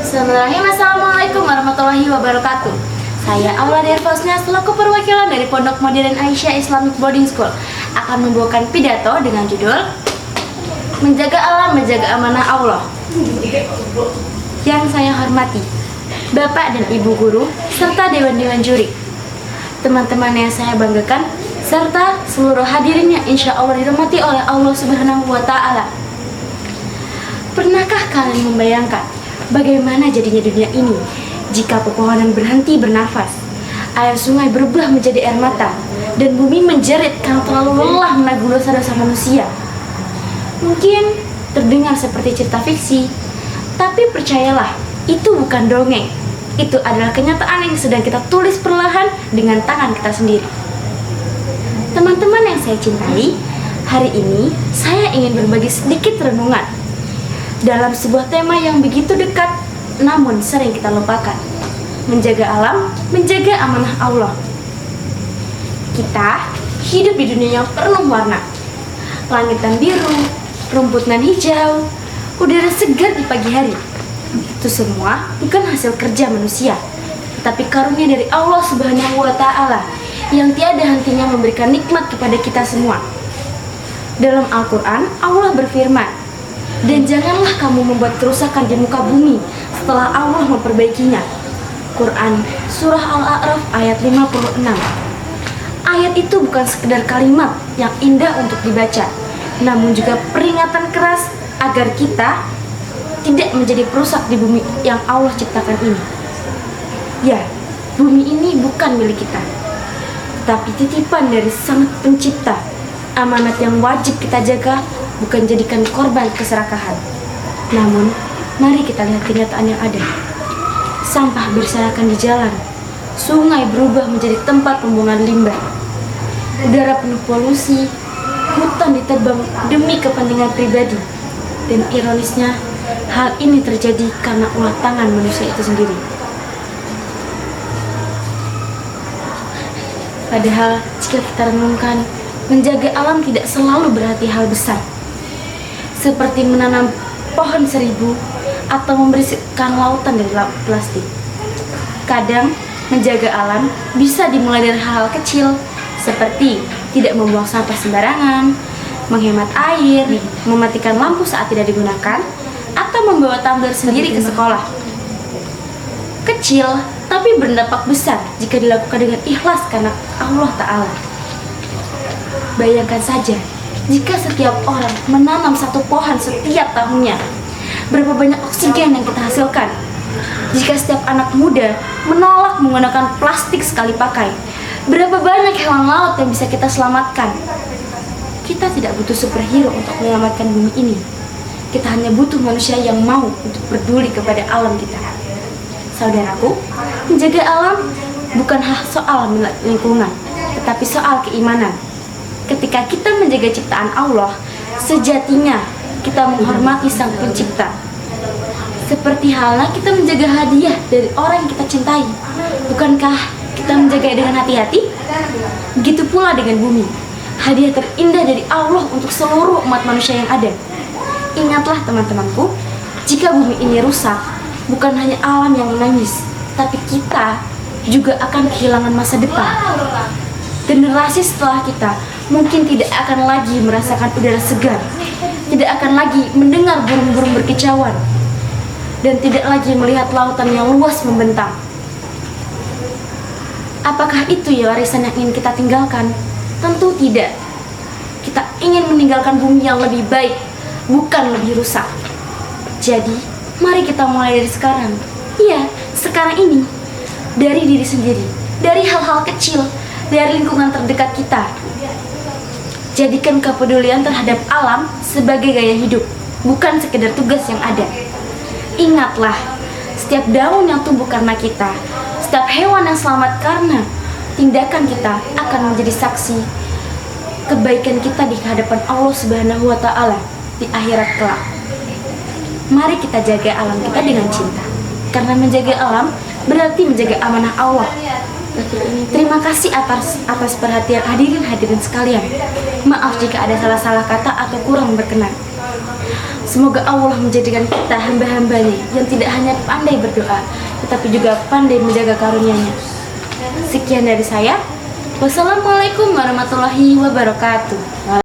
Bismillahirrahmanirrahim. Assalamualaikum warahmatullahi wabarakatuh. Saya Aula Dervosnya selaku perwakilan dari Pondok Modern Aisyah Islamic Boarding School akan membawakan pidato dengan judul Menjaga Alam, Menjaga Amanah Allah. Yang saya hormati Bapak dan Ibu Guru serta Dewan-Dewan Juri, teman-teman yang saya banggakan, serta seluruh hadirin yang insya Allah dirahmati oleh Allah Subhanahu wa Ta'ala. Pernahkah kalian membayangkan bagaimana jadinya dunia ini jika pepohonan berhenti bernafas, air sungai berubah menjadi air mata, dan bumi menjerit karena terlalu lelah menanggung dosa-dosa manusia? Mungkin terdengar seperti cerita fiksi, tapi percayalah, itu bukan dongeng. Itu adalah kenyataan yang sedang kita tulis perlahan dengan tangan kita sendiri. Teman-teman yang saya cintai, hari ini saya ingin berbagi sedikit renungan dalam sebuah tema yang begitu dekat namun sering kita lupakan. Menjaga alam, menjaga amanah Allah. Kita hidup di dunia yang penuh warna. Langit dan biru, rumput nan hijau, udara segar di pagi hari. Itu semua bukan hasil kerja manusia, tapi karunia dari Allah Subhanahu wa Ta'ala yang tiada hentinya memberikan nikmat kepada kita semua. Dalam Al-Quran, Allah berfirman, "Dan janganlah kamu membuat kerusakan di muka bumi setelah Allah memperbaikinya." Quran Surah Al-A'raf ayat 56. Ayat itu bukan sekedar kalimat yang indah untuk dibaca, namun juga peringatan keras agar kita tidak menjadi perusak di bumi yang Allah ciptakan ini. Ya, bumi ini bukan milik kita, tetapi titipan dari Sang Pencipta, amanat yang wajib kita jaga, bukan jadikan korban keserakahan. Namun, mari kita lihat kenyataan yang ada. Sampah berserakan di jalan, sungai berubah menjadi tempat pembuangan limbah, udara penuh polusi, hutan ditebang demi kepentingan pribadi, dan ironisnya, hal ini terjadi karena ulah tangan manusia itu sendiri. Padahal, jika kita renungkan, menjaga alam tidak selalu berarti hal besar, seperti menanam pohon 1000 atau membersihkan lautan dari plastik. Kadang, menjaga alam bisa dimulai dari hal-hal kecil, seperti tidak membuang sampah sembarangan, menghemat air, mematikan lampu saat tidak digunakan, atau membawa tumbler sendiri ke sekolah. Kecil, tapi berdampak besar jika dilakukan dengan ikhlas karena Allah Ta'ala. Bayangkan saja, jika setiap orang menanam satu pohon setiap tahunnya, berapa banyak oksigen yang kita hasilkan? Jika setiap anak muda menolak menggunakan plastik sekali pakai, berapa banyak hewan laut yang bisa kita selamatkan? Kita tidak butuh superhero untuk menyelamatkan bumi ini. Kita hanya butuh manusia yang mau untuk peduli kepada alam kita. Saudaraku, menjaga alam bukan soal lingkungan, tetapi soal keimanan. Ketika kita menjaga ciptaan Allah, sejatinya kita menghormati Sang Pencipta. Seperti halnya kita menjaga hadiah dari orang yang kita cintai. Bukankah kita menjaga dengan hati-hati? Begitu pula dengan bumi, hadiah terindah dari Allah untuk seluruh umat manusia yang ada. Ingatlah teman-temanku, jika bumi ini rusak, bukan hanya alam yang menangis, tapi kita juga akan kehilangan masa depan. Generasi setelah kita mungkin tidak akan lagi merasakan udara segar, tidak akan lagi mendengar burung-burung berkicauan, dan tidak lagi melihat lautan yang luas membentang. Apakah itu ya warisan yang ingin kita tinggalkan? Tentu tidak. Kita ingin meninggalkan bumi yang lebih baik, bukan lebih rusak. Jadi, mari kita mulai dari sekarang. Iya, sekarang ini. Dari diri sendiri, dari hal-hal kecil, dari lingkungan terdekat kita. Jadikan kepedulian terhadap alam sebagai gaya hidup, bukan sekedar tugas yang ada. Ingatlah, setiap daun yang tumbuh karena kita, setiap hewan yang selamat karena tindakan kita akan menjadi saksi kebaikan kita di hadapan Allah Subhanahu wa Ta'ala di akhirat kelak. Mari kita jaga alam kita dengan cinta, karena menjaga alam berarti menjaga amanah Allah. Terima kasih atas perhatian hadirin sekalian. Maaf jika ada salah-salah kata atau kurang berkenan. Semoga Allah menjadikan kita hamba-hambanya yang tidak hanya pandai berdoa, tetapi juga pandai menjaga karunia-Nya. Sekian dari saya. Wassalamualaikum warahmatullahi wabarakatuh.